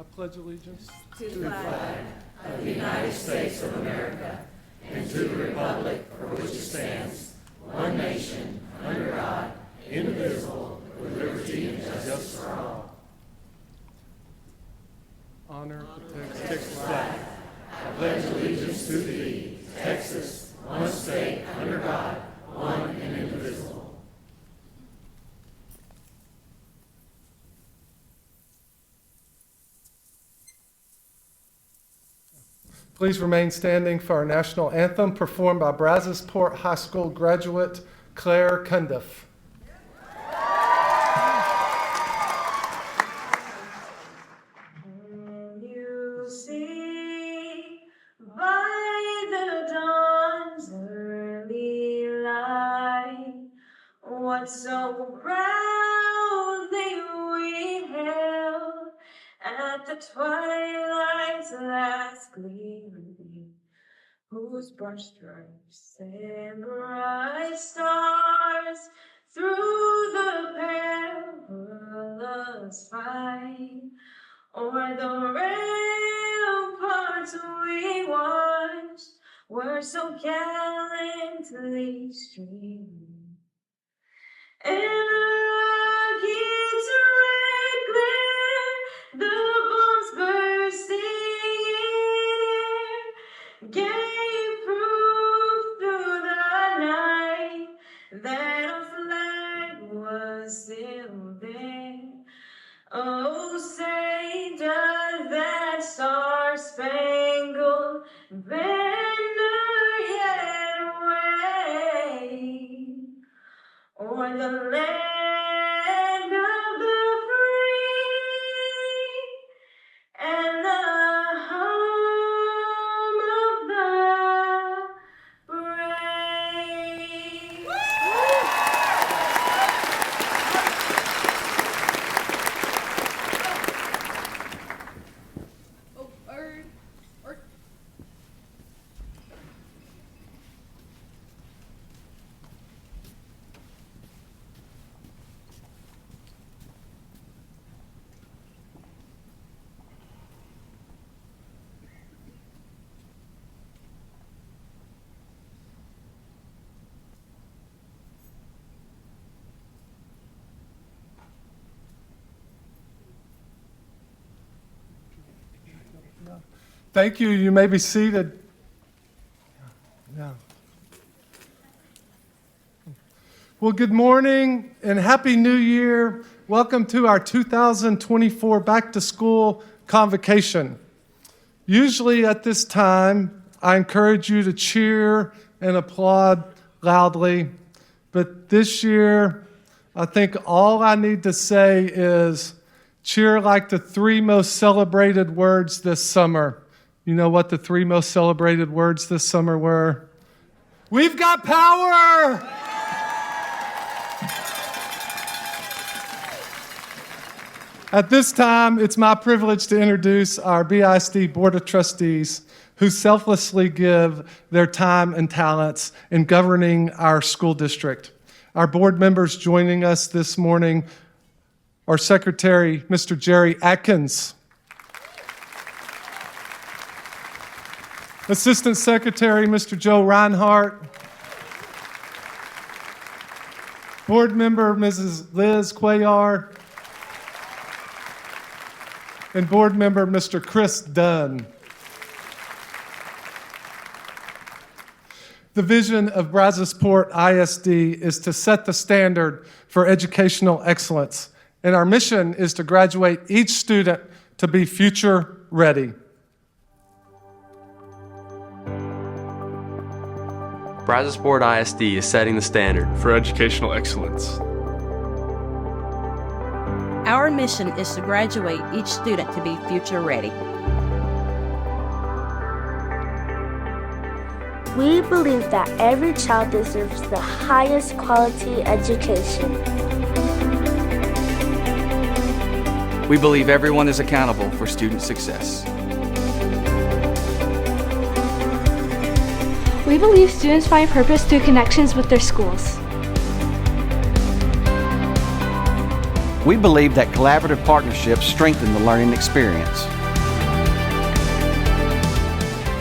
I pledge allegiance to the flag of the United States of America and to the republic for which it stands, one nation, under God, indivisible, with liberty and justice for all. Honor the Texas flag. I pledge allegiance to thee, Texas, one state, under God, one and indivisible. Please remain standing for our national anthem performed by Brazosport High School graduate Claire Cundiff. When you see by the dawn's early light what so proudly we hailed at the twilight's last gleaming, whose broad stripes and bright stars through the perilous fight o'er the ramparts we watched were so gallantly streaming. And the rocket's red glare, the bombs bursting in air, gave proof through the night that our flag was still there. Oh, say does that star-spangled banner yet wave o'er the land of the free and the home of the brave? Thank you. You may be seated. Yeah. Well, good morning and Happy New Year. Welcome to our 2024 Back to School Convocation. Usually at this time, I encourage you to cheer and applaud loudly. But this year, I think all I need to say is cheer like the three most celebrated words this summer. You know what the three most celebrated words this summer were? We've got power! At this time, it's my privilege to introduce our BISD Board of Trustees who selflessly give their time and talents in governing our school district. Our board members joining us this morning are Secretary Mr. Jerry Atkins, Assistant Secretary Mr. Joe Reinhardt, Board Member Mrs. Liz Cuellar, and Board Member Mr. Chris Dunn. The vision of Brazosport ISD is to set the standard for educational excellence, and our mission is to graduate each student to be future ready. Brazosport ISD is setting the standard for educational excellence. Our mission is to graduate each student to be future ready. We believe that every child deserves the highest quality education. We believe everyone is accountable for student success. We believe students find purpose through connections with their schools. We believe that collaborative partnerships strengthen the learning experience.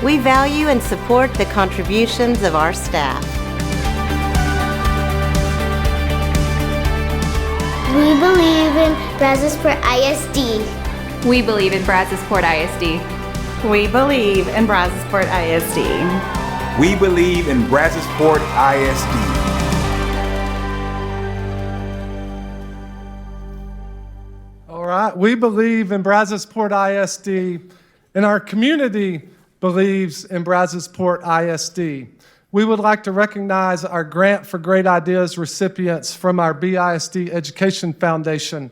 We value and support the contributions of our staff. We believe in Brazosport ISD. We believe in Brazosport ISD. We believe in Brazosport ISD. We believe in Brazosport ISD. All right, we believe in Brazosport ISD, and our community believes in Brazosport ISD. We would like to recognize our Grant for Great Ideas recipients from our BISD Education Foundation.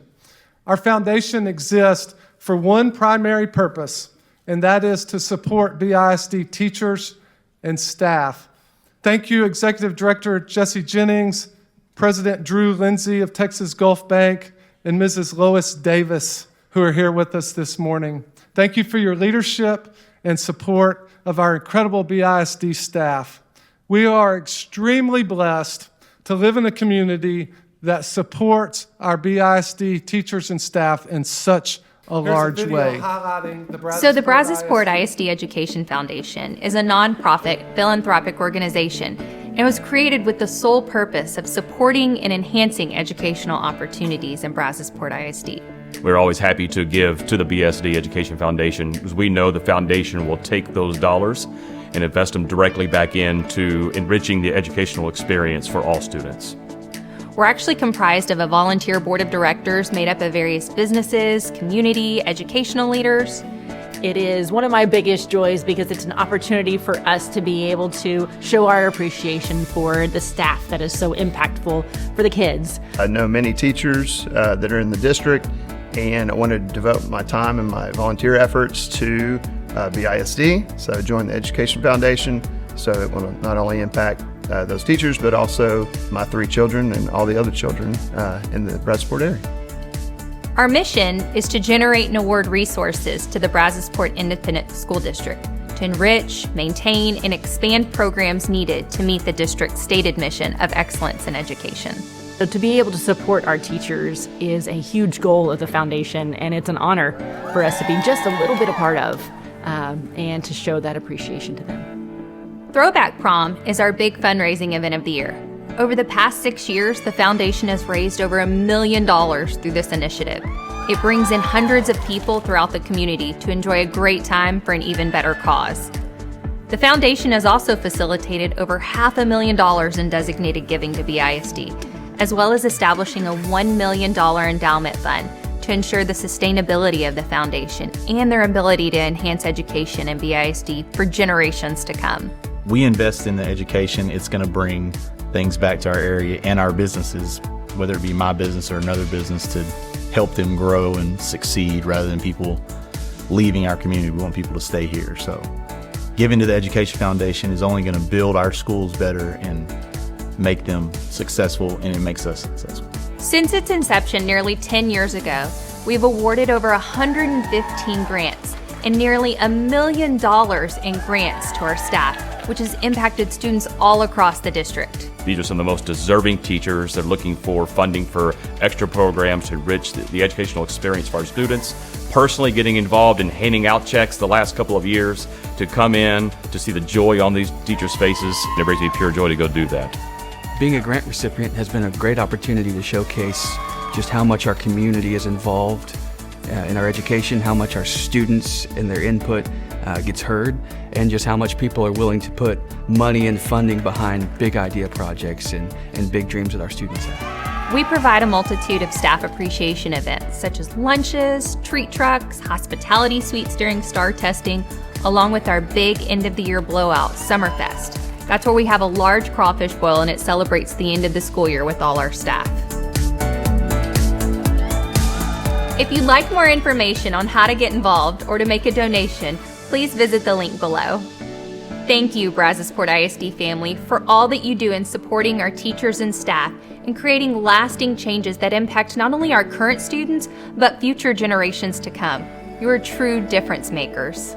Our foundation exists for one primary purpose, and that is to support BISD teachers and staff. Thank you, Executive Director Jesse Jennings, President Drew Lindsay of Texas Gulf Bank, and Mrs. Lois Davis, who are here with us this morning. Thank you for your leadership and support of our incredible BISD staff. We are extremely blessed to live in a community that supports our BISD teachers and staff in such a large way. So the Brazosport ISD Education Foundation is a nonprofit philanthropic organization and was created with the sole purpose of supporting and enhancing educational opportunities in Brazosport ISD. We're always happy to give to the BISD Education Foundation because we know the foundation will take those dollars and invest them directly back into enriching the educational experience for all students. We're actually comprised of a volunteer board of directors made up of various businesses, community, educational leaders. It is one of my biggest joys because it's an opportunity for us to be able to show our appreciation for the staff that is so impactful for the kids. I know many teachers that are in the district, and I wanted to devote my time and my volunteer efforts to BISD, so I joined the Education Foundation, so it will not only impact those teachers, but also my 3 children and all the other children in the Brazosport area. Our mission is to generate and award resources to the Brazosport Independent School District to enrich, maintain, and expand programs needed to meet the district's stated mission of excellence in education. So to be able to support our teachers is a huge goal of the foundation, and it's an honor for us to be just a little bit a part of and to show that appreciation to them. Throwback Prom is our big fundraising event of the year. Over the past 6 years, the foundation has raised over $1 million through this initiative. It brings in hundreds of people throughout the community to enjoy a great time for an even better cause. The foundation has also facilitated over $500,000 in designated giving to BISD, as well as establishing a $1 million endowment fund to ensure the sustainability of the foundation and their ability to enhance education in BISD for generations to come. We invest in the education. It's going to bring things back to our area and our businesses, whether it be my business or another business, to help them grow and succeed rather than people leaving our community. We want people to stay here. So giving to the Education Foundation is only going to build our schools better and make them successful, and it makes us successful. Since its inception nearly 10 years ago, we've awarded over 115 grants and nearly $1 million in grants to our staff, which has impacted students all across the district. These are some of the most deserving teachers. They're looking for funding for extra programs to enrich the educational experience for our students. Personally getting involved in handing out checks the last couple of years to come in, to see the joy on these teachers' faces. It brings me pure joy to go do that. Being a grant recipient has been a great opportunity to showcase just how much our community is involved in our education, how much our students and their input gets heard, and just how much people are willing to put money and funding behind big idea projects and big dreams that our students have. We provide a multitude of staff appreciation events, such as lunches, treat trucks, hospitality suites during STAR testing, along with our big end-of-the-year blowout, Summerfest. That's where we have a large crawfish boil, and it celebrates the end of the school year with all our staff. If you'd like more information on how to get involved or to make a donation, please visit the link below. Thank you, Brazosport ISD family, for all that you do in supporting our teachers and staff and creating lasting changes that impact not only our current students, but future generations to come. You are true difference makers.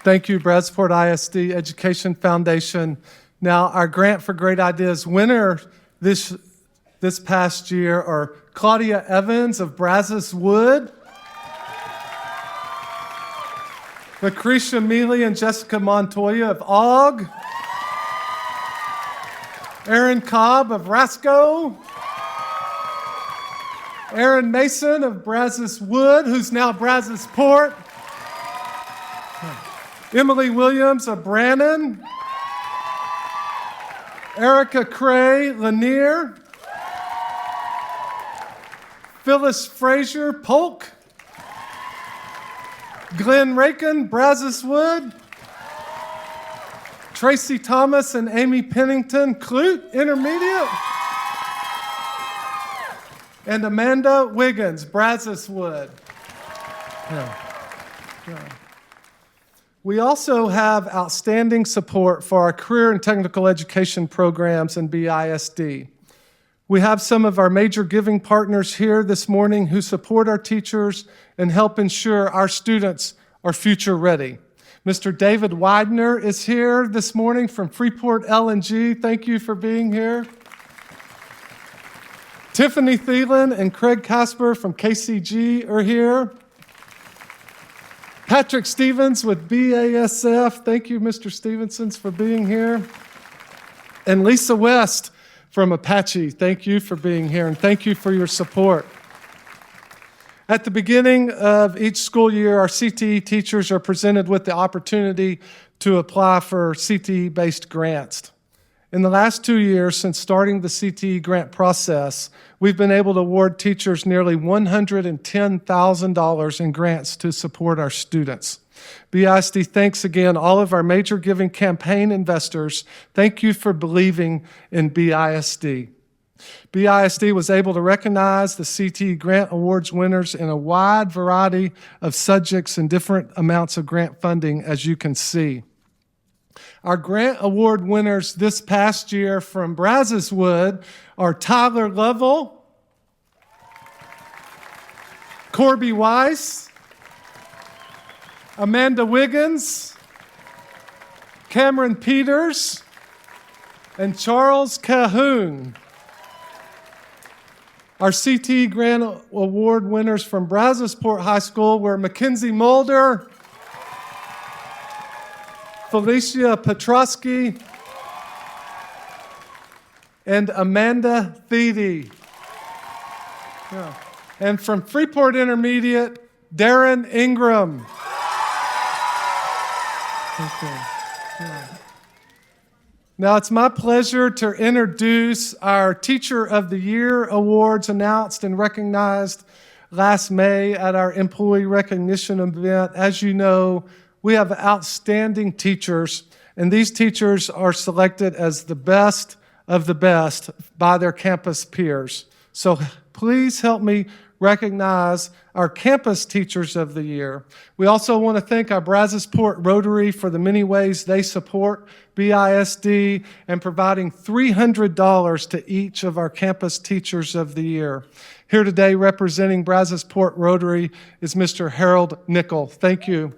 Thank you, Brazosport ISD Education Foundation. Now, our Grant for Great Ideas winner this past year are Claudia Evans of Brazos Wood, Lucretia Mealy and Jessica Montoya of Ogg, Aaron Cobb of Rasco, Aaron Mason of Brazos Wood, who's now Brazosport, Emily Williams of Brannon, Erica Cray Lanier, Phyllis Frazier Polk, Glenn Rakin Brazos Wood, Tracy Thomas and Amy Pennington Clute Intermediate, and Amanda Wiggins Brazos Wood. We also have outstanding support for our career and technical education programs in BISD. We have some of our major giving partners here this morning who support our teachers and help ensure our students are future ready. Mr. David Widener is here this morning from Freeport L&G. Thank you for being here. Tiffany Thielen and Craig Casper from KCG are here. Patrick Stevens with BASF. Thank you, Mr. Stevensons, for being here. And Lisa West from Apache. Thank you for being here, and thank you for your support. At the beginning of each school year, our CTE teachers are presented with the opportunity to apply for CTE-based grants. In the last 2 years since starting the CTE grant process, we've been able to award teachers nearly $110,000 in grants to support our students. BISD thanks again all of our major giving campaign investors. Thank you for believing in BISD. BISD was able to recognize the CTE Grant Awards winners in a wide variety of subjects and different amounts of grant funding, as you can see. Our grant award winners this past year from Brazos Wood are Tyler Lovell, Corby Weiss, Amanda Wiggins, Cameron Peters, and Charles Cahoon. Our CTE Grant Award winners from Brazosport High School were Mackenzie Mulder, Felicia Petrosky, and Amanda Thede. Yeah. And from Freeport Intermediate, Darren Ingram. Okay. Yeah. Now it's my pleasure to introduce our Teacher of the Year awards announced and recognized last May at our employee recognition event. As you know, we have outstanding teachers, and these teachers are selected as the best of the best by their campus peers. So please help me recognize our campus teachers of the year. We also want to thank our Brazosport Rotary for the many ways they support BISD and providing $300 to each of our campus teachers of the year. Here today representing Brazosport Rotary is Mr. Harold Nickel. Thank you.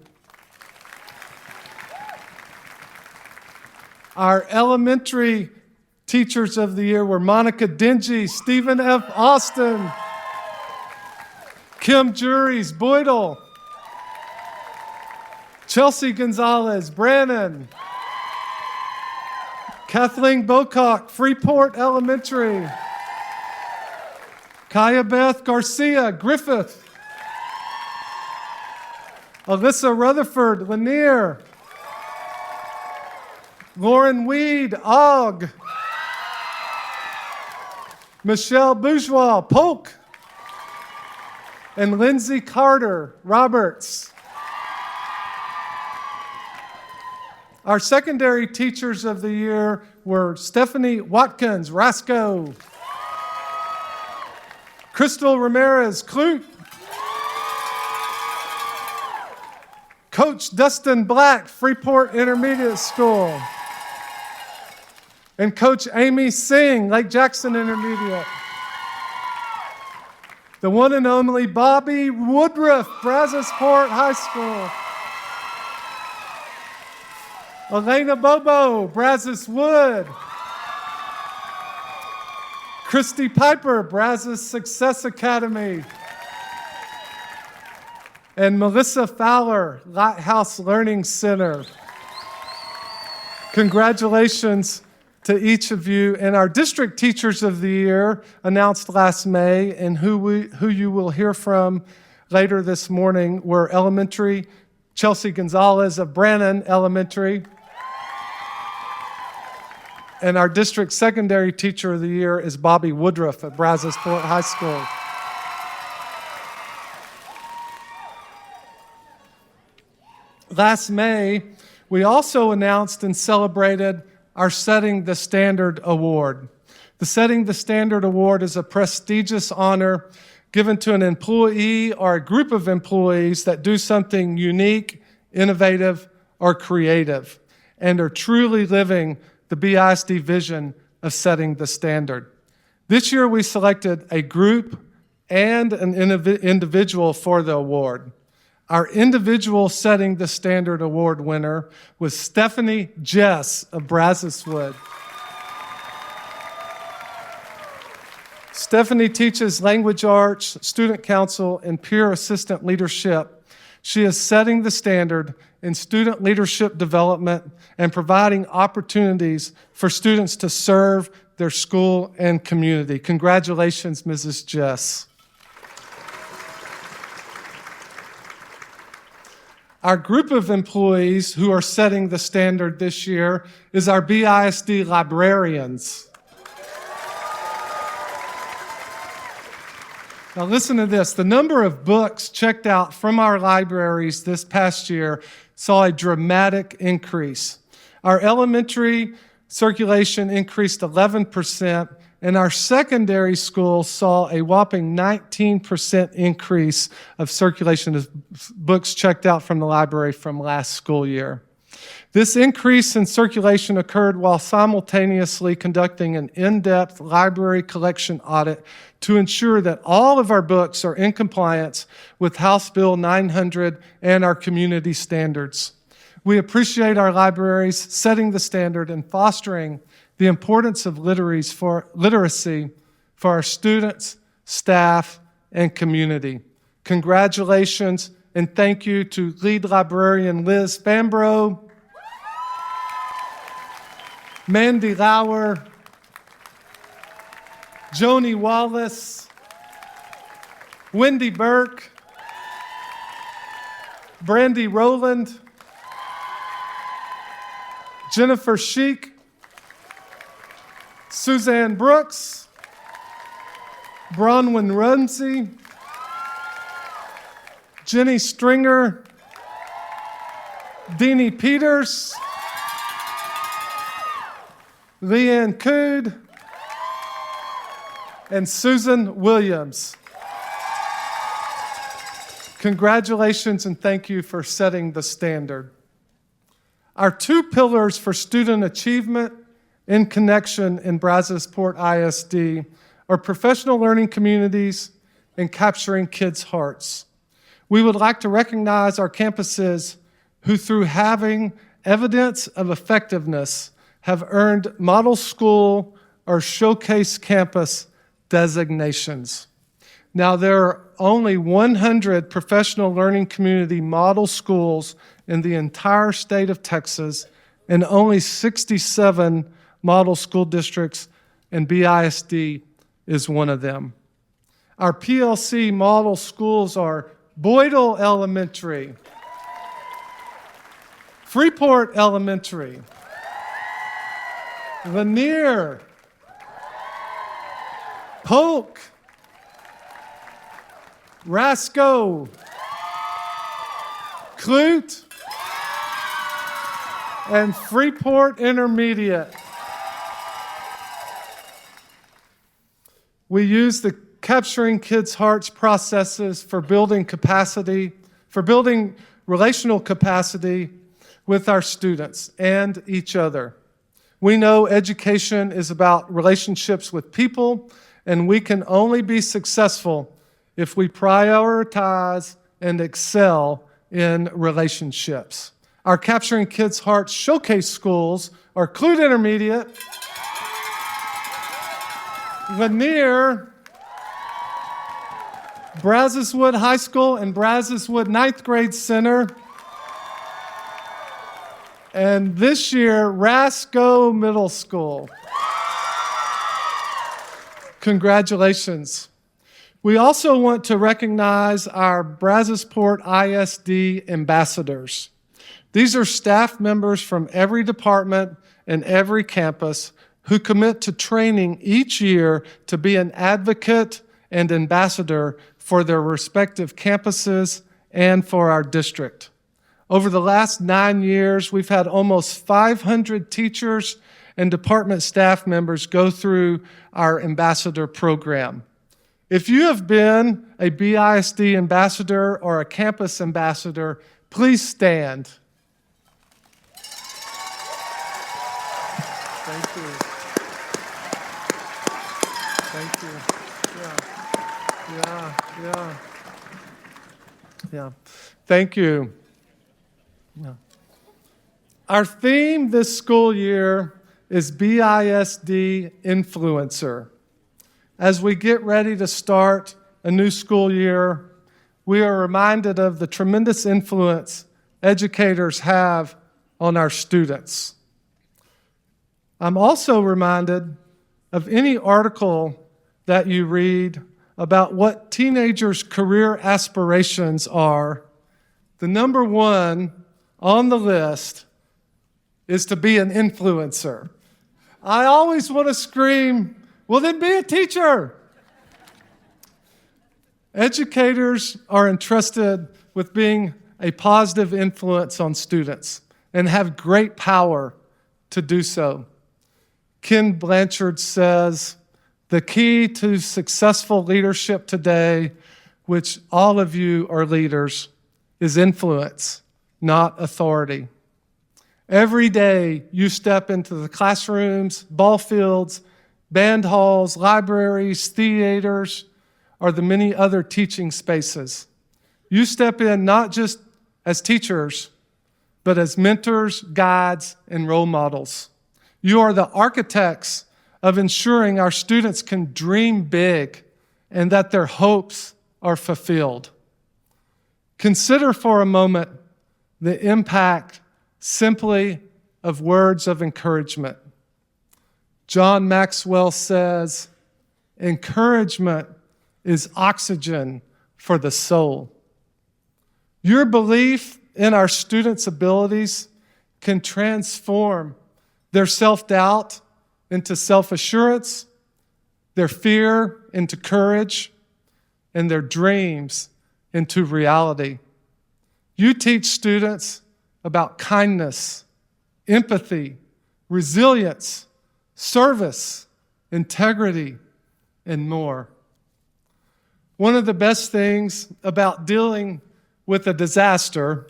Our elementary teachers of the year were Monica Dingy, Stephen F. Austin, Kim Juries, Boydell, Chelsea Gonzalez, Brannon, Kathleen Bocock, Freeport Elementary, Kaya Beth Garcia, Griffith, Alyssa Rutherford, Lanier, Lauren Weed, Ogg, Michelle Bourgeois, Polk, and Lindsay Carter, Roberts. Our secondary teachers of the year were Stephanie Watkins, Rasco, Crystal Ramirez, Clute, Coach Dustin Black, Freeport Intermediate School, and Coach Amy Singh, Lake Jackson Intermediate. The one and only Bobby Woodruff, Brazosport High School. Elena Bobo, Brazos Wood. Christy Piper, Brazos Success Academy. And Melissa Fowler, Lighthouse Learning Center. Congratulations to each of you. And our District Teachers of the Year announced last May, and who you will hear from later this morning were elementary, Chelsea Gonzalez of Brannan Elementary. And our District Secondary Teacher of the Year is Bobby Woodruff at Brazosport High School. Last May, we also announced and celebrated our Setting the Standard Award. The Setting the Standard Award is a prestigious honor given to an employee or a group of employees that do something unique, innovative, or creative, and are truly living the BISD vision of setting the standard. This year, we selected a group and an individual for the award. Our individual Setting the Standard Award winner was Stephanie Jess of Brazoswood. Stephanie teaches language arts, student council, and peer assistant leadership. She is setting the standard in student leadership development and providing opportunities for students to serve their school and community. Congratulations, Mrs. Jess. Our group of employees who are setting the standard this year is our BISD librarians. Now listen to this. The number of books checked out from our libraries this past year saw a dramatic increase. Our elementary circulation increased 11%, and our secondary school saw a whopping 19% increase of circulation of books checked out from the library from last school year. This increase in circulation occurred while simultaneously conducting an in-depth library collection audit to ensure that all of our books are in compliance with House Bill 900 and our community standards. We appreciate our libraries setting the standard and fostering the importance of literacy for our students, staff, and community. Congratulations and thank you to lead librarian Liz Fambro, Mandy Lauer, Joni Wallace, Wendy Burke, Brandy Rowland, Jennifer Sheik, Suzanne Brooks, Bronwyn Rumsey, Jenny Stringer, Deanie Peters, Leanne Cood, and Susan Williams. Congratulations and thank you for setting the standard. Our two pillars for student achievement in connection in Brazosport ISD are professional learning communities and capturing kids' hearts. We would like to recognize our campuses who, through having evidence of effectiveness, have earned Model School or Showcase Campus designations. Now, there are only 100 professional learning community model schools in the entire state of Texas and only 67 model school districts, and BISD is one of them. Our PLC model schools are Boydell Elementary, Freeport Elementary, Lanier, Polk, Rasco, Clute, and Freeport Intermediate. We use the Capturing Kids' Hearts processes for building capacity, for building relational capacity with our students and each other. We know education is about relationships with people, and we can only be successful if we prioritize and excel in relationships. Our Capturing Kids' Hearts showcase schools are Clute Intermediate, Lanier, Brazos Wood High School and Brazos Wood 9th Grade Center. And this year, Rasco Middle School. Congratulations. We also want to recognize our Brazosport ISD ambassadors. These are staff members from every department and every campus who commit to training each year to be an advocate and ambassador for their respective campuses and for our district. Over the last 9 years, we've had almost 500 teachers and department staff members go through our ambassador program. If you have been a BISD ambassador or a campus ambassador, please stand. Thank you. Thank you. Yeah. Thank you. Yeah. Our theme this school year is BISD Influencer. As we get ready to start a new school year, we are reminded of the tremendous influence educators have on our students. I'm also reminded of any article that you read about what teenagers' career aspirations are. The number one on the list is to be an influencer. I always want to scream, well, then be a teacher. Educators are entrusted with being a positive influence on students and have great power to do so. Ken Blanchard says, the key to successful leadership today, which all of you are leaders, is influence, not authority. Every day you step into the classrooms, ball fields, band halls, libraries, theaters, or the many other teaching spaces. You step in not just as teachers, but as mentors, guides, and role models. You are the architects of ensuring our students can dream big and that their hopes are fulfilled. Consider for a moment the impact simply of words of encouragement. John Maxwell says, encouragement is oxygen for the soul. Your belief in our students' abilities can transform their self-doubt into self-assurance, their fear into courage, and their dreams into reality. You teach students about kindness, empathy, resilience, service, integrity, and more. One of the best things about dealing with a disaster,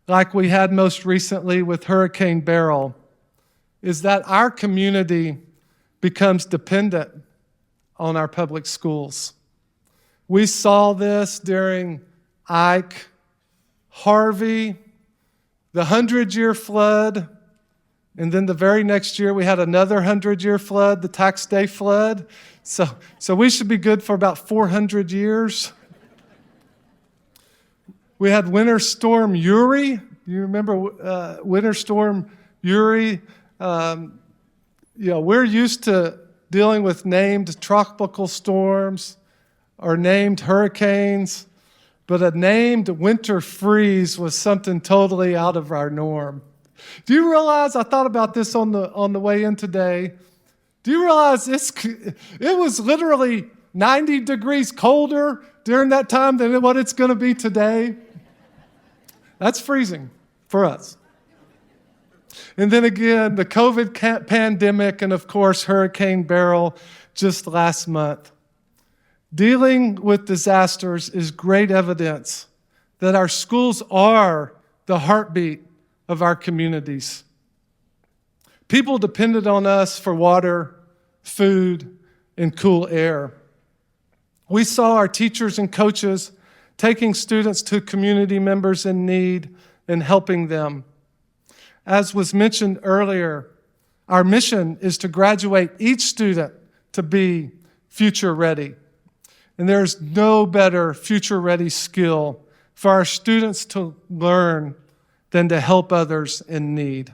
like we had most recently with Hurricane Beryl, is that our community becomes dependent on our public schools. We saw this during Ike, Harvey, the 100-year flood, and then the very next year we had another 100-year flood, the Tax Day flood. So we should be good for about 400 years. We had Winter Storm Uri. You remember Winter Storm Uri? We're used to dealing with named tropical storms or named hurricanes, but a named winter freeze was something totally out of our norm. Do you realize, I thought about this on the way in today, do you realize it was literally 90 degrees colder during that time than what it's going to be today? That's freezing for us. And then again, the COVID pandemic and, of course, Hurricane Beryl just last month. Dealing with disasters is great evidence that our schools are the heartbeat of our communities. People depended on us for water, food, and cool air. We saw our teachers and coaches taking students to community members in need and helping them. As was mentioned earlier, our mission is to graduate each student to be future ready. And there's no better future ready skill for our students to learn than to help others in need.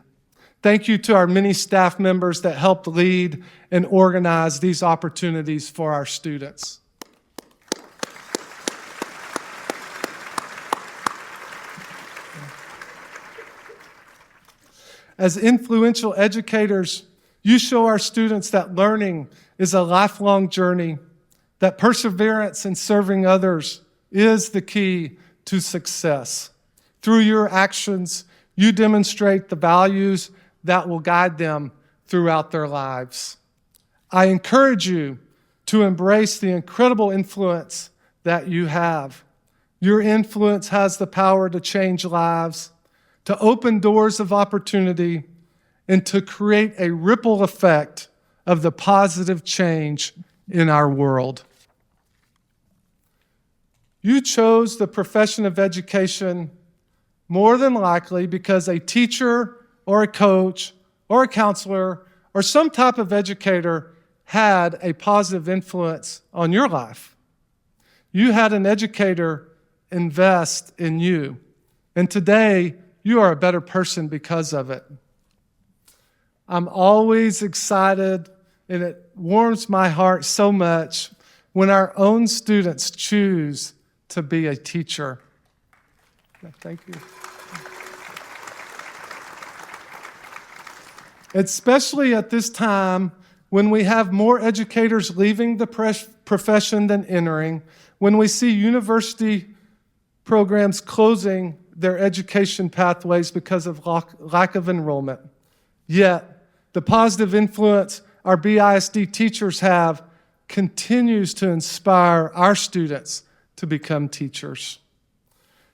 Thank you to our many staff members that helped lead and organize these opportunities for our students. As influential educators, you show our students that learning is a lifelong journey, that perseverance in serving others is the key to success. Through your actions, you demonstrate the values that will guide them throughout their lives. I encourage you to embrace the incredible influence that you have. Your influence has the power to change lives, to open doors of opportunity, and to create a ripple effect of the positive change in our world. You chose the profession of education more than likely because a teacher or a coach or a counselor or some type of educator had a positive influence on your life. You had an educator invest in you, and today you are a better person because of it. I'm always excited, and it warms my heart so much when our own students choose to be a teacher. Thank you. Especially at this time when we have more educators leaving the profession than entering, when we see university programs closing their education pathways because of lack of enrollment. Yet, the positive influence our BISD teachers have continues to inspire our students to become teachers.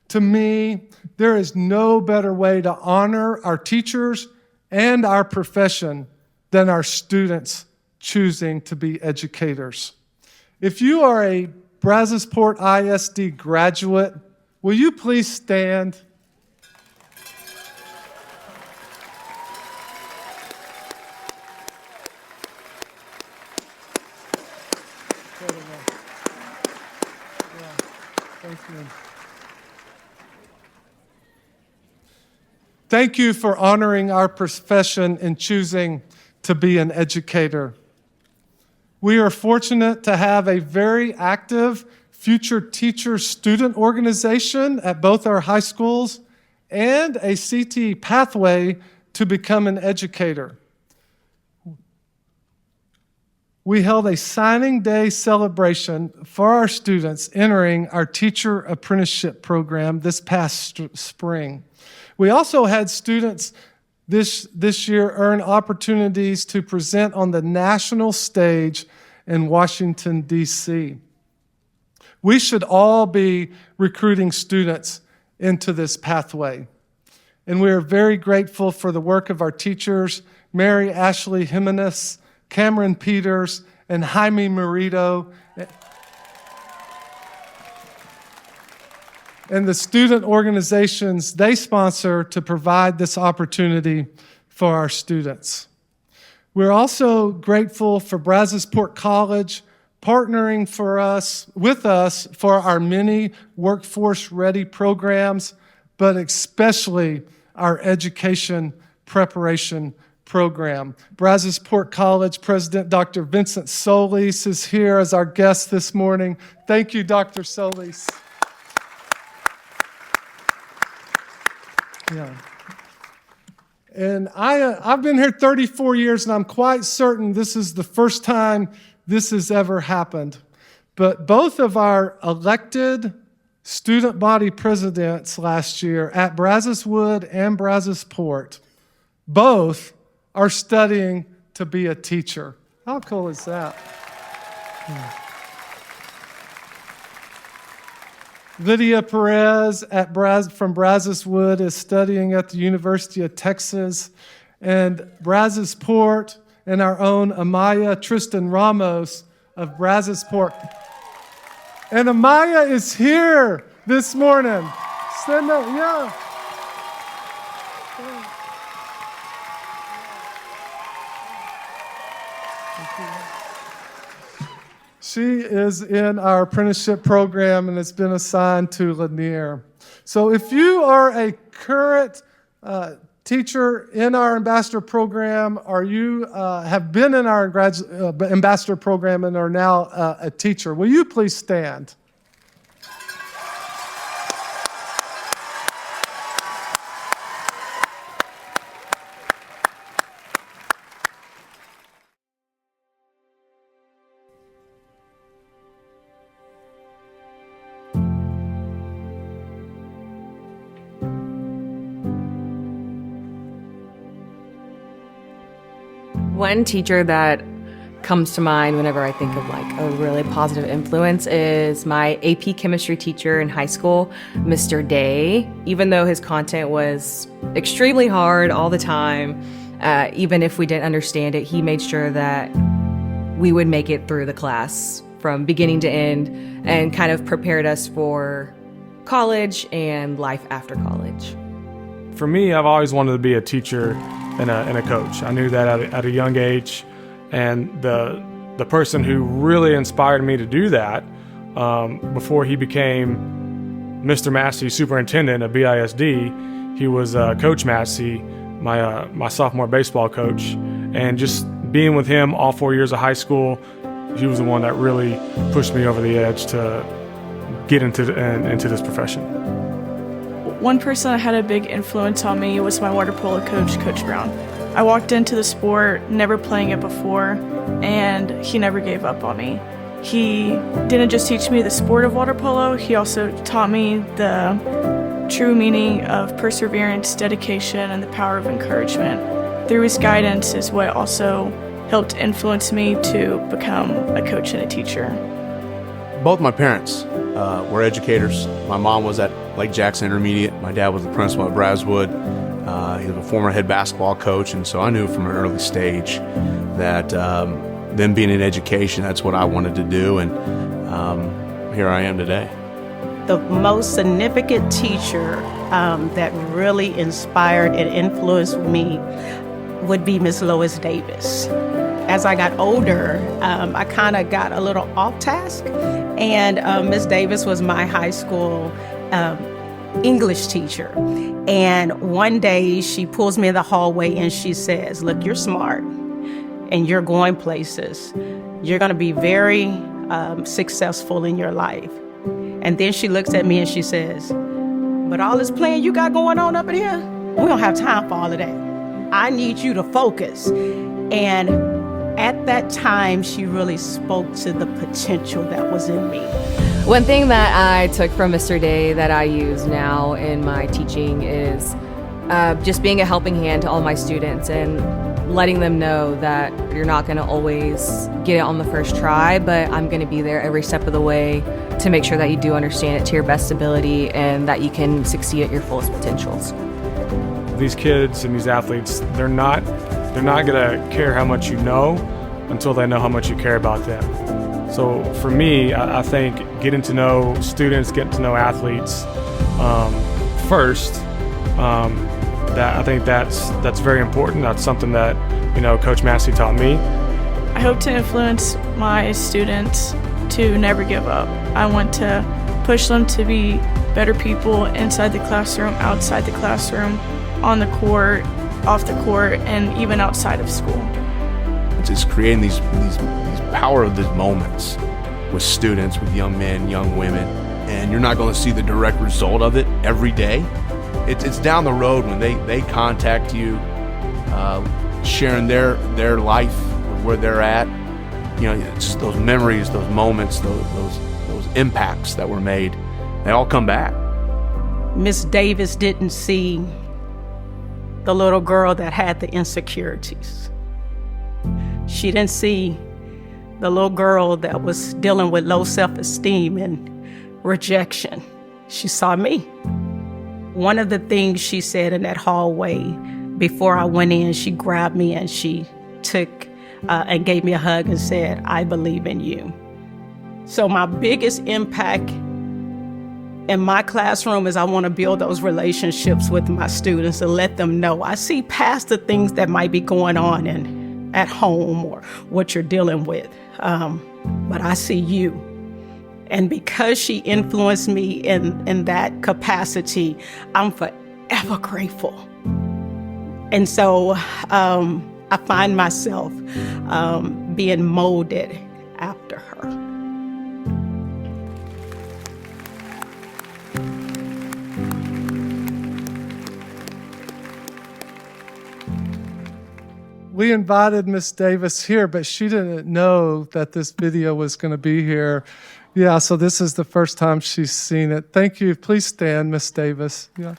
To me, there is no better way to honor our teachers and our profession than our students choosing to be educators. If you are a Brazosport ISD graduate, will you please stand? Thank you for honoring our profession and choosing to be an educator. We are fortunate to have a very active future teacher student organization at both our high schools and a CT pathway to become an educator. We held a signing day celebration for our students entering our teacher apprenticeship program this past spring. We also had students this year earn opportunities to present on the national stage in Washington, D.C. We should all be recruiting students into this pathway. And we are very grateful for the work of our teachers, Mary Ashley Jimenez, Cameron Peters, and Jaime Merito, and the student organizations they sponsor to provide this opportunity for our students. We're also grateful for Brazosport College partnering with us for our many workforce-ready programs, but especially our education preparation program. Brazosport College President Dr. Vincent Solis is here as our guest this morning. Thank you, Dr. Solis. Yeah. And I've been here 34 years, and I'm quite certain this is the first time this has ever happened. But both of our elected student body presidents last year at Brazoswood and Brazosport, both are studying to be a teacher. How cool is that? Lydia Perez from Brazoswood is studying at the University of Texas, and Brazosport and our own Amaya Tristan Ramos of Brazosport. And Amaya is here this morning. Stand up, yeah. She is in our apprenticeship program and has been assigned to Lanier. So if you are a current teacher in our ambassador program, or you have been in our ambassador program and are now a teacher, will you please stand? One teacher that comes to mind whenever I think of like a really positive influence is my AP chemistry teacher in high school, Mr. Day. Even though his content was extremely hard all the time, even if we didn't understand it, he made sure that we would make it through the class from beginning to end and kind of prepared us for college and life after college. For me, I've always wanted to be a teacher and a coach. I knew that at a young age, and the person who really inspired me to do that before he became Mr. Massey, superintendent of BISD, he was Coach Massey, my sophomore baseball coach, and just being with him all 4 years of high school, he was the one that really pushed me over the edge to get into this profession. One person that had a big influence on me was my water polo coach, Coach Brown. I walked into the sport never playing it before, and he never gave up on me. He didn't just teach me the sport of water polo, he also taught me the true meaning of perseverance, dedication, and the power of encouragement. Through his guidance is what also helped influence me to become a coach and a teacher. Both my parents were educators. My mom was at Lake Jackson Intermediate. My dad was the principal at Braswood. He was a former head basketball coach, and so I knew from an early stage that them being in education, that's what I wanted to do, and here I am today. The most significant teacher that really inspired and influenced me would be Miss Lois Davis. As I got older, I kind of got a little off task, and Miss Davis was my high school English teacher. And one day she pulls me in the hallway and she says, "Look, you're smart and you're going places. You're going to be very successful in your life." And then she looks at me and she says, "But all this plan you got going on up in here, we don't have time for all of that. I need you to focus." And at that time, she really spoke to the potential that was in me. One thing that I took from Mr. Day that I use now in my teaching is just being a helping hand to all my students and letting them know that you're not going to always get it on the first try, but I'm going to be there every step of the way to make sure that you do understand it to your best ability and that you can succeed at your fullest potentials. These kids and these athletes, they're not going to care how much you know until they know how much you care about them. So for me, I think getting to know students, getting to know athletes first, I think that's very important. That's something that Coach Massey taught me. I hope to influence my students to never give up. I want to push them to be better people inside the classroom, outside the classroom, on the court, off the court, and even outside of school. It's just creating these power of these moments with students, with young men, young women, and you're not going to see the direct result of it every day. It's down the road when they contact you, sharing their life, where they're at. It's just those memories, those moments, those impacts that were made. They all come back. Miss Davis didn't see the little girl that had the insecurities. She didn't see the little girl that was dealing with low self-esteem and rejection. She saw me. One of the things she said in that hallway before I went in, she grabbed me and she took and gave me a hug and said, "I believe in you." So my biggest impact in my classroom is I want to build those relationships with my students and let them know I see past the things that might be going on and at home or what you're dealing with. But I see you. And because she influenced me in that capacity, I'm forever grateful. And so I find myself being molded after her. We invited Miss Davis here, but she didn't know that this video was going to be here. Yeah, so this is the first time she's seen it. Thank you. Please stand, Miss Davis. Yeah.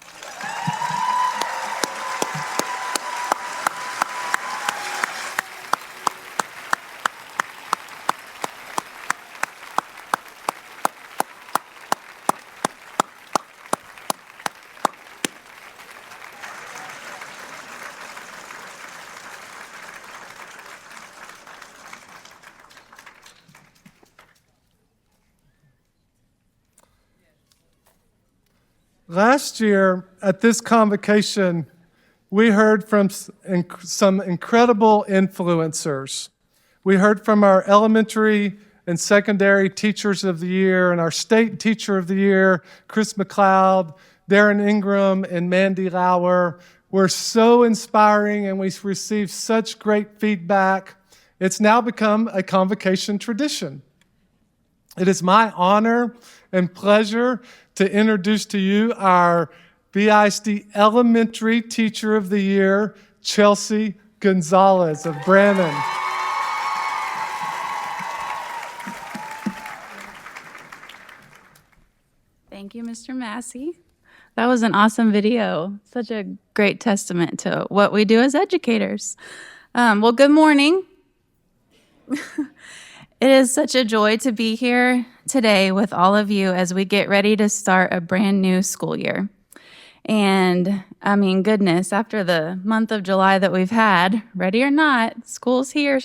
Last year at this convocation, we heard from some incredible influencers. We heard from our elementary and secondary teachers of the year and our state teacher of the year, Chris McLeod, Darren Ingram, and Mandy Lauer. Were so inspiring, and we received such great feedback. It's now become a convocation tradition. It is my honor and pleasure to introduce to you our BISD Elementary Teacher of the Year, Chelsea Gonzalez of Brannon. Thank you, Mr. Massey. That was an awesome video. Such a great testament to what we do as educators. Well, good morning. It is such a joy to be here today with all of you as we get ready to start a brand new school year. And I mean, goodness, after the month of July that we've had, ready or not, school's here.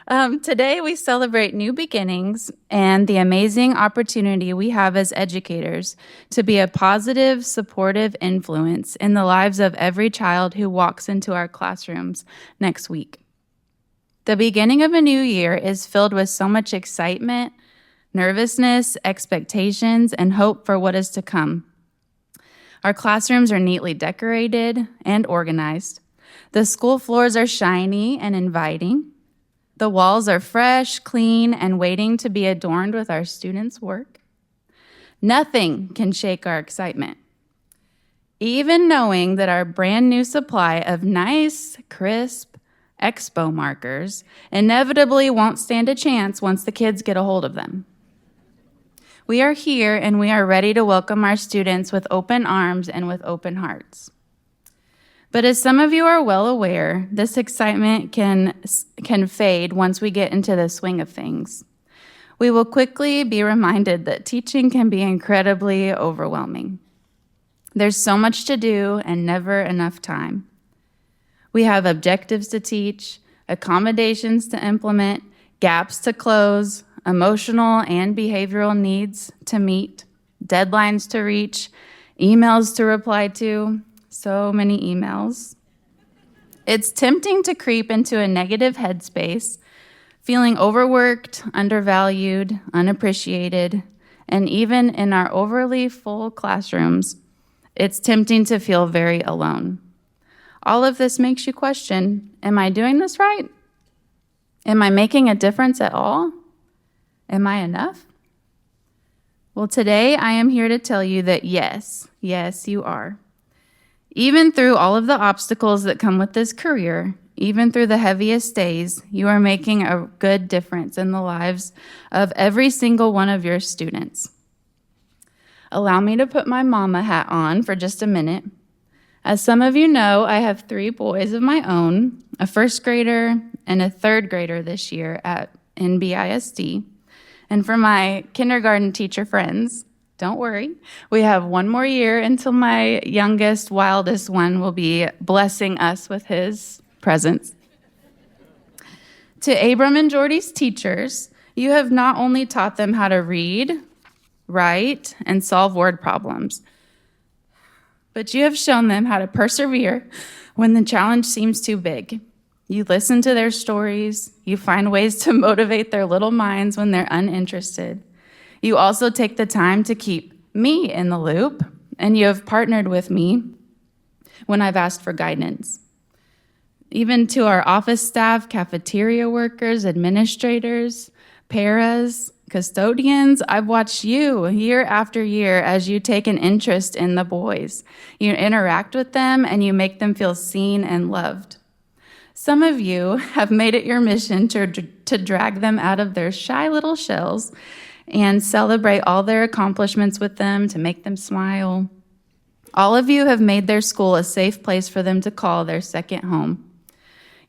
Today we celebrate new beginnings and the amazing opportunity we have as educators to be a positive, supportive influence in the lives of every child who walks into our classrooms next week. The beginning of a new year is filled with so much excitement, nervousness, expectations, and hope for what is to come. Our classrooms are neatly decorated and organized. The school floors are shiny and inviting. The walls are fresh, clean, and waiting to be adorned with our students' work. Nothing can shake our excitement. Even knowing that our brand new supply of nice, crisp, expo markers inevitably won't stand a chance once the kids get a hold of them. We are here and we are ready to welcome our students with open arms and with open hearts. But as some of you are well aware, this excitement can fade once we get into the swing of things. We will quickly be reminded that teaching can be incredibly overwhelming. There's so much to do and never enough time. We have objectives to teach, accommodations to implement, gaps to close, emotional and behavioral needs to meet, deadlines to reach, emails to reply to, so many emails. It's tempting to creep into a negative headspace, feeling overworked, undervalued, unappreciated, and even in our overly full classrooms, it's tempting to feel very alone. All of this makes you question, am I doing this right? Am I making a difference at all? Am I enough? Well, today I am here to tell you that yes, you are. Even through all of the obstacles that come with this career, even through the heaviest days, you are making a good difference in the lives of every single one of your students. Allow me to put my mama hat on for just a minute. As some of you know, I have 3 boys of my own, a 1st grader and a 3rd grader this year in BISD. And for my kindergarten teacher friends, don't worry, we have 1 more year until my youngest, wildest one will be blessing us with his presence. To Abram and Jordy's teachers, you have not only taught them how to read, write, and solve word problems, but you have shown them how to persevere when the challenge seems too big. You listen to their stories. You find ways to motivate their little minds when they're uninterested. You also take the time to keep me in the loop, and you have partnered with me when I've asked for guidance. Even to our office staff, cafeteria workers, administrators, paras, custodians, I've watched you year after year as you take an interest in the boys. You interact with them and you make them feel seen and loved. Some of you have made it your mission to drag them out of their shy little shells and celebrate all their accomplishments with them to make them smile. All of you have made their school a safe place for them to call their second home.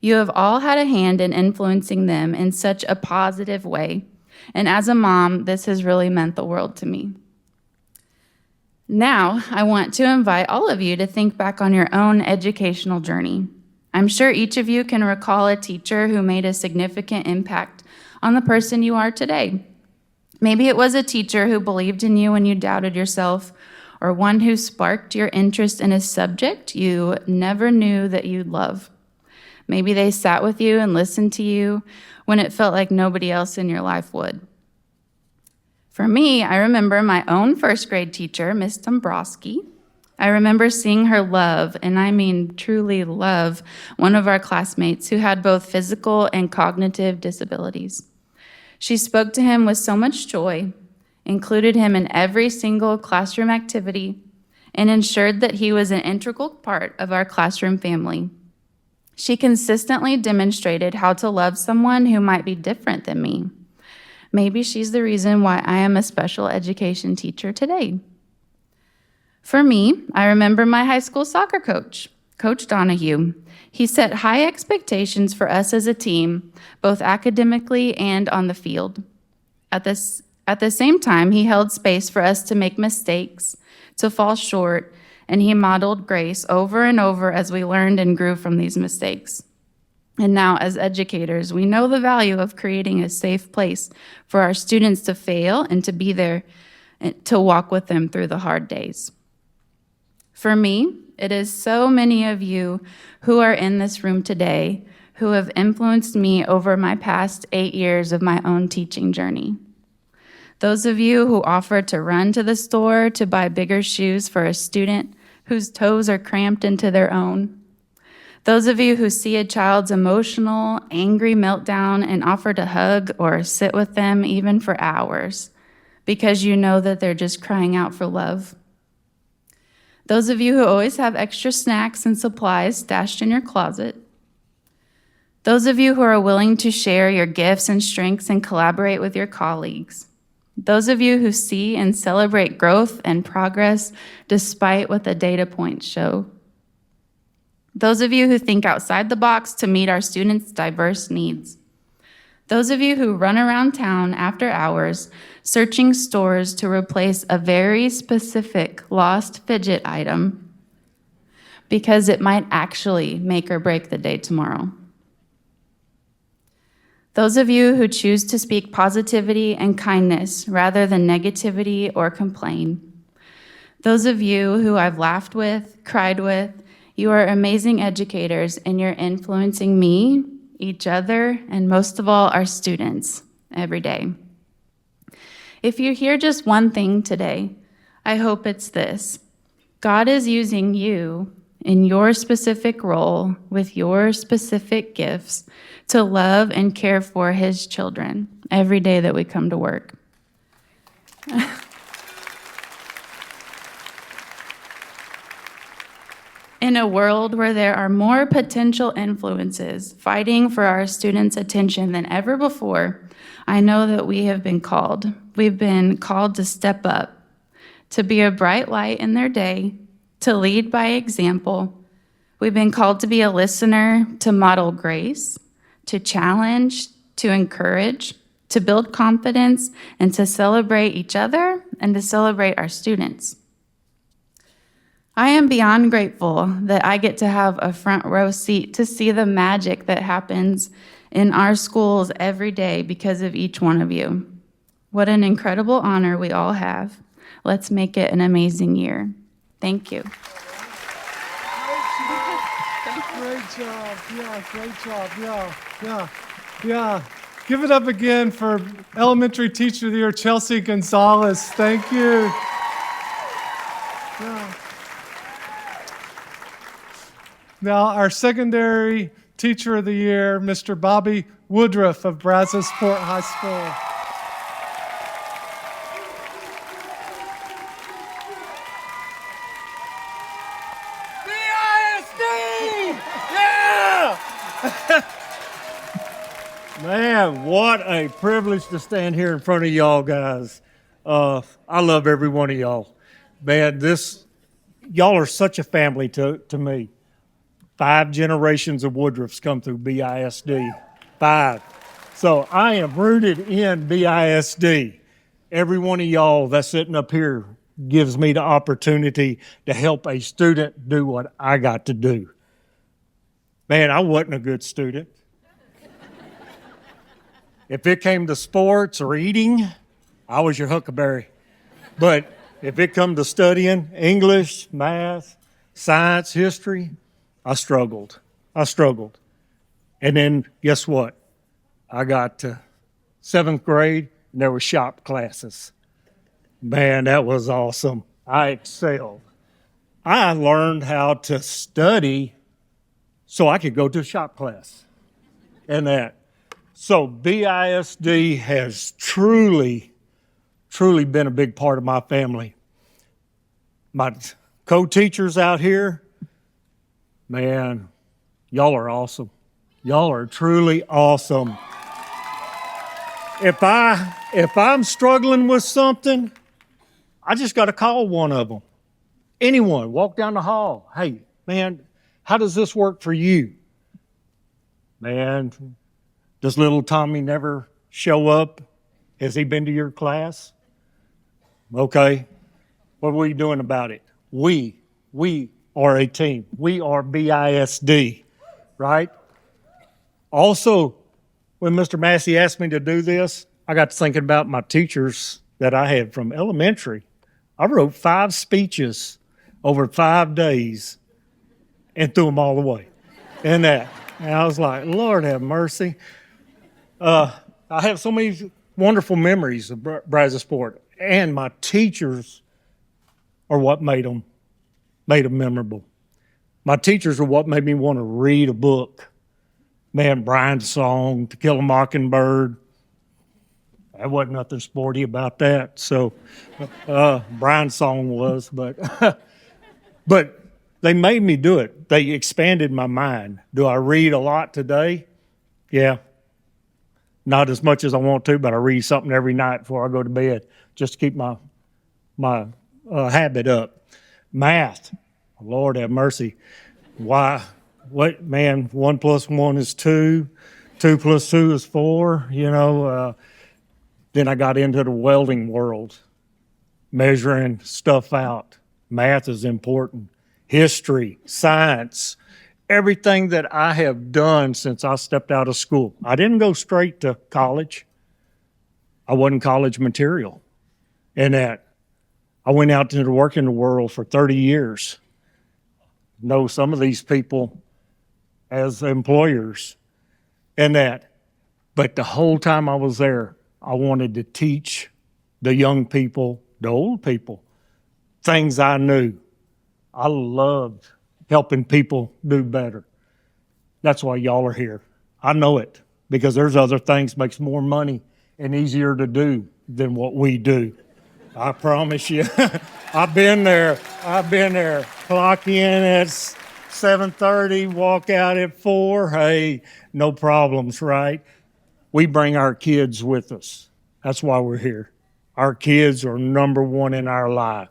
You have all had a hand in influencing them in such a positive way. And as a mom, this has really meant the world to me. Now, I want to invite all of you to think back on your own educational journey. I'm sure each of you can recall a teacher who made a significant impact on the person you are today. Maybe it was a teacher who believed in you when you doubted yourself, or one who sparked your interest in a subject you never knew that you'd love. Maybe they sat with you and listened to you when it felt like nobody else in your life would. For me, I remember my own first grade teacher, Miss Dombrowski. I remember seeing her love, and I mean truly love, one of our classmates who had both physical and cognitive disabilities. She spoke to him with so much joy, included him in every single classroom activity, and ensured that he was an integral part of our classroom family. She consistently demonstrated how to love someone who might be different than me. Maybe she's the reason why I am a special education teacher today. For me, I remember my high school soccer coach, Coach Donahue. He set high expectations for us as a team, both academically and on the field. At the same time, he held space for us to make mistakes, to fall short, and he modeled grace over and over as we learned and grew from these mistakes. And now, as educators, we know the value of creating a safe place for our students to fail and to be there to walk with them through the hard days. For me, it is so many of you who are in this room today who have influenced me over my past 8 years of my own teaching journey. Those of you who offer to run to the store to buy bigger shoes for a student whose toes are cramped into their own. Those of you who see a child's emotional, angry meltdown and offer to hug or sit with them even for hours because you know that they're just crying out for love. Those of you who always have extra snacks and supplies stashed in your closet. Those of you who are willing to share your gifts and strengths and collaborate with your colleagues. Those of you who see and celebrate growth and progress despite what the data points show. Those of you who think outside the box to meet our students' diverse needs. Those of you who run around town after hours searching stores to replace a very specific lost fidget item because it might actually make or break the day tomorrow. Those of you who choose to speak positivity and kindness rather than negativity or complain. Those of you who I've laughed with, cried with, you are amazing educators and you're influencing me, each other, and most of all, our students every day. If you hear just one thing today, I hope it's this. God is using you in your specific role with your specific gifts to love and care for his children every day that we come to work. In a world where there are more potential influences fighting for our students' attention than ever before, I know that we have been called. We've been called to step up, to be a bright light in their day, to lead by example. We've been called to be a listener, to model grace, to challenge, to encourage, to build confidence, and to celebrate each other and to celebrate our students. I am beyond grateful that I get to have a front row seat to see the magic that happens in our schools every day because of each one of you. What an incredible honor we all have. Let's make it an amazing year. Thank you. Great job. Yeah, great job. Yeah. Give it up again for Elementary Teacher of the Year, Chelsea Gonzalez. Thank you. Yeah. Now, our Secondary Teacher of the Year, Mr. Bobby Woodruff of Brazosport High School. Man, what a privilege to stand here in front of y'all guys. I love every one of y'all. Man, y'all are such a family to me. 5 generations of Woodruffs come through BISD. 5. So I am rooted in BISD. Every one of y'all that's sitting up here gives me the opportunity to help a student do what I got to do. Man, I wasn't a good student. If it came to sports or eating, I was your huckleberry. But if it come to studying English, math, science, history, I struggled. And then guess what? I got to 7th grade and there were shop classes. Man, that was awesome. I excelled. I learned how to study so I could go to a shop class and that. So BISD has truly been a big part of my family. My co-teachers out here, man, y'all are awesome. Y'all are truly awesome. If I'm struggling with something, I just got to call one of them. Anyone, walk down the hall. Hey, man, how does this work for you? Man, does little Tommy never show up? Has he been to your class? Okay. What are we doing about it? We are a team. We are BISD, right? Also, when Mr. Massey asked me to do this, I got to thinking about my teachers that I had from elementary. I wrote 5 speeches over 5 days and threw them all away. And I was like, Lord have mercy. I have so many wonderful memories of Brazosport, and my teachers are what made them memorable. My teachers are what made me want to read a book. Man, Brian's song, To Kill a Mockingbird, there wasn't nothing sporty about that. So Brian's song was, but they made me do it. They expanded my mind. Do I read a lot today? Yeah. Not as much as I want to, but I read something every night before I go to bed just to keep my habit up. Math, Lord have mercy. Why? What, man, 1 + 1 is 2, 2 + 2 is 4, Then I got into the welding world, measuring stuff out. Math is important. History, science, everything that I have done since I stepped out of school. I didn't go straight to college. I wasn't college material. And that I went out into the working world for 30 years. Know some of these people as employers and that. But the whole time I was there, I wanted to teach the young people, the old people, things I knew. I loved helping people do better. That's why y'all are here. I know it, because there's other things makes more money and easier to do than what we do. I promise you. I've been there. Clock in at 7:30, walk out at 4. Hey, no problems, right? We bring our kids with us. That's why we're here. Our kids are number one in our life,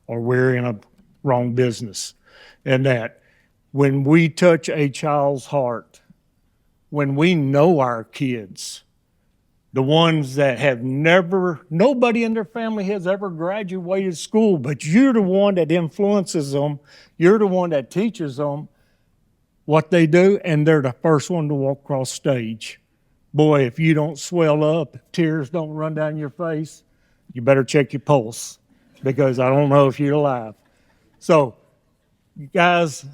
or we're in a wrong business. And that when we touch a child's heart, when we know our kids, the ones that have nobody in their family has ever graduated school, but you're the one that influences them, you're the one that teaches them what they do, and they're the first one to walk across stage. Boy, if you don't swell up, tears don't run down your face, you better check your pulse, because I don't know if you're alive. So, you guys,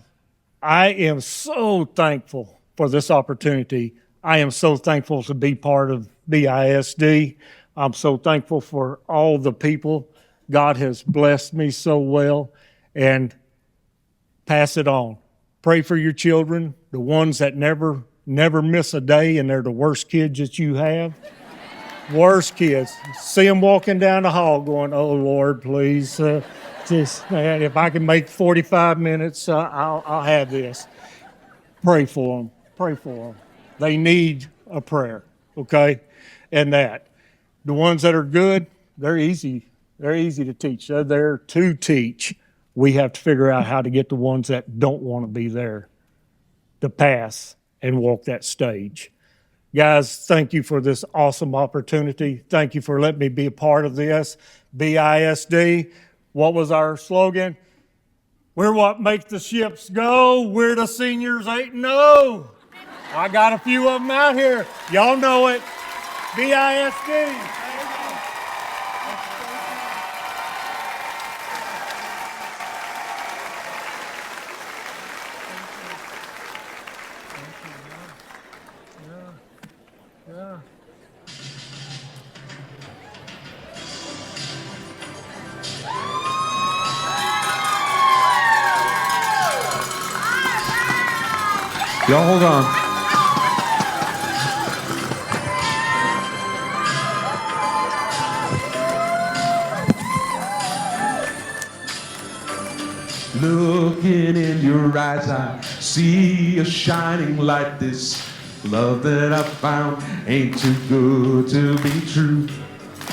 I am so thankful for this opportunity. I am so thankful to be part of BISD. I'm so thankful for all the people. God has blessed me so well, and pass it on. Pray for your children, the ones that never miss a day, and they're the worst kids that you have. Worst kids. See them walking down the hall going, oh, Lord, please. Just, man, if I can make 45 minutes, I'll have this. Pray for them. Pray for them. They need a prayer, okay? And that. The ones that are good, they're easy. They're easy to teach. They're there to teach. We have to figure out how to get the ones that don't want to be there to pass and walk that stage. Guys, thank you for this awesome opportunity. Thank you for letting me be a part of this. BISD, what was our slogan? We're what makes the ships go. We're the seniors 8-0. I got a few of them out here. Y'all know it. BISD. Y'all hold on. Looking in your eyes, I see a shining light. This love that I found ain't too good to be true.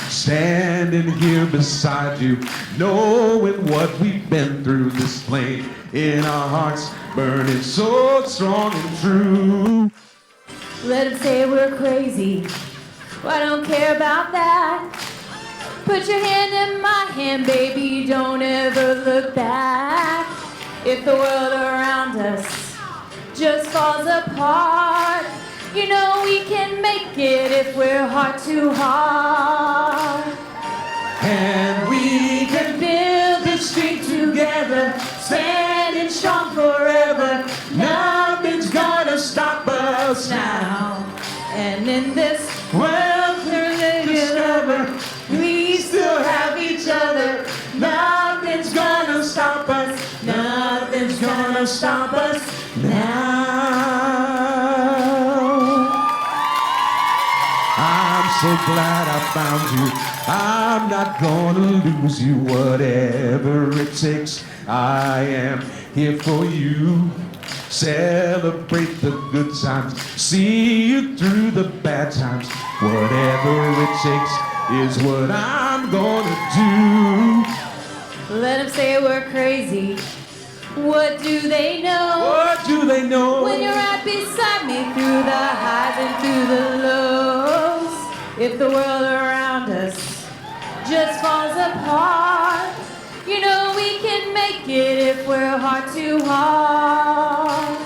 Standing here beside you, knowing what we've been through, this flame in our hearts burning so strong and true. Let them say we're crazy, well, I don't care about that. Put your hand in my hand, baby, don't ever look back. If the world around us just falls apart, you know we can make it if we're heart to heart. And we can build this street together, standing strong forever. Nothing's gonna stop us now. And in this world we're discover we still have each other. Nothing's gonna stop us. Nothing's gonna stop us now. I'm so glad I found you. I'm not gonna lose you, whatever it takes. I am here for you. Celebrate the good times, see you through the bad times. Whatever it takes is what I'm gonna do. let them say we're crazy. What do they know? What do they know? When you're right beside me through the highs and through the lows. If the world around us just falls apart, you know we can make it if we're heart to heart.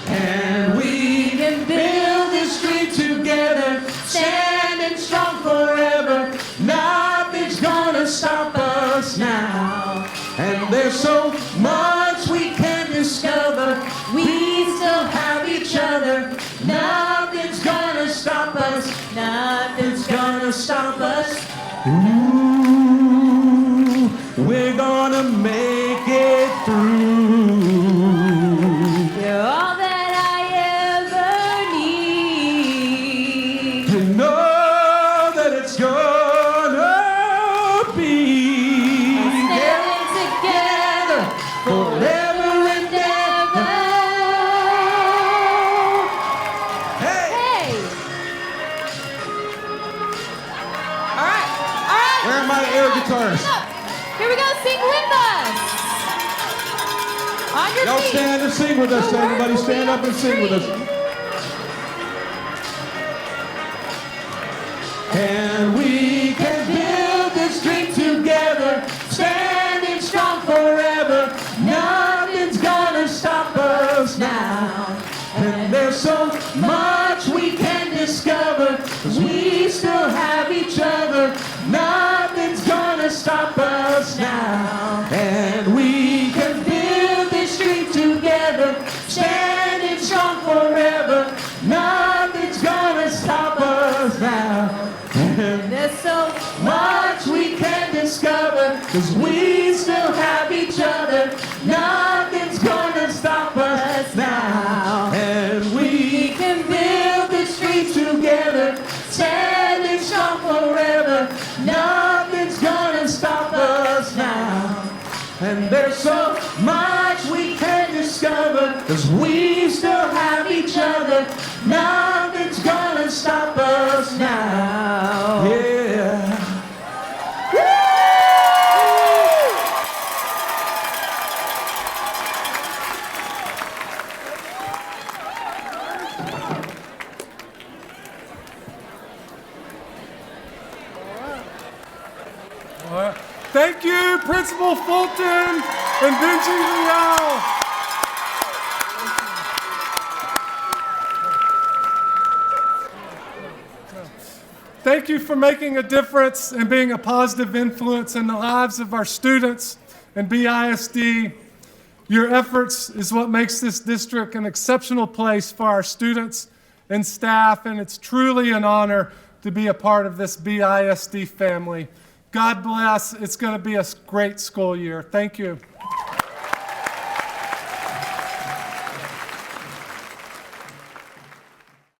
And we can build this street together, standing strong forever. Nothing's gonna stop us now. And there's so much we can discover. We still have each other. Nothing's gonna stop us. Nothing's gonna stop us. Ooh, we're gonna make it through. You're all that I ever need. You know that it's gonna be standing together forever and ever. Hey! Hey! All right. Where are my air guitars? Here we go. Sing with us. On your Y'all feet. stand and sing with us. Everybody stand up and sing with us. And we can build this dream together, standing strong forever. Nothing's gonna stop us now. And there's so much we can discover, 'cause we still have each other. Nothing's gonna stop us now. And we can build this street together, 'cause we still have each other. Nothing's gonna stop us now. And we can build the streets together, standing strong forever. Nothing's gonna stop us now. And there's so much we can discover, 'cause we still have each other. Nothing's gonna stop us now. Yeah. Thank you, Principal Fulton and Benji Leal. Thank you for making a difference and being a positive influence in the lives of our students and BISD. Your efforts is what makes this district an exceptional place for our students and staff, and it's truly an honor to be a part of this BISD family. God bless. It's going to be a great school year. Thank you.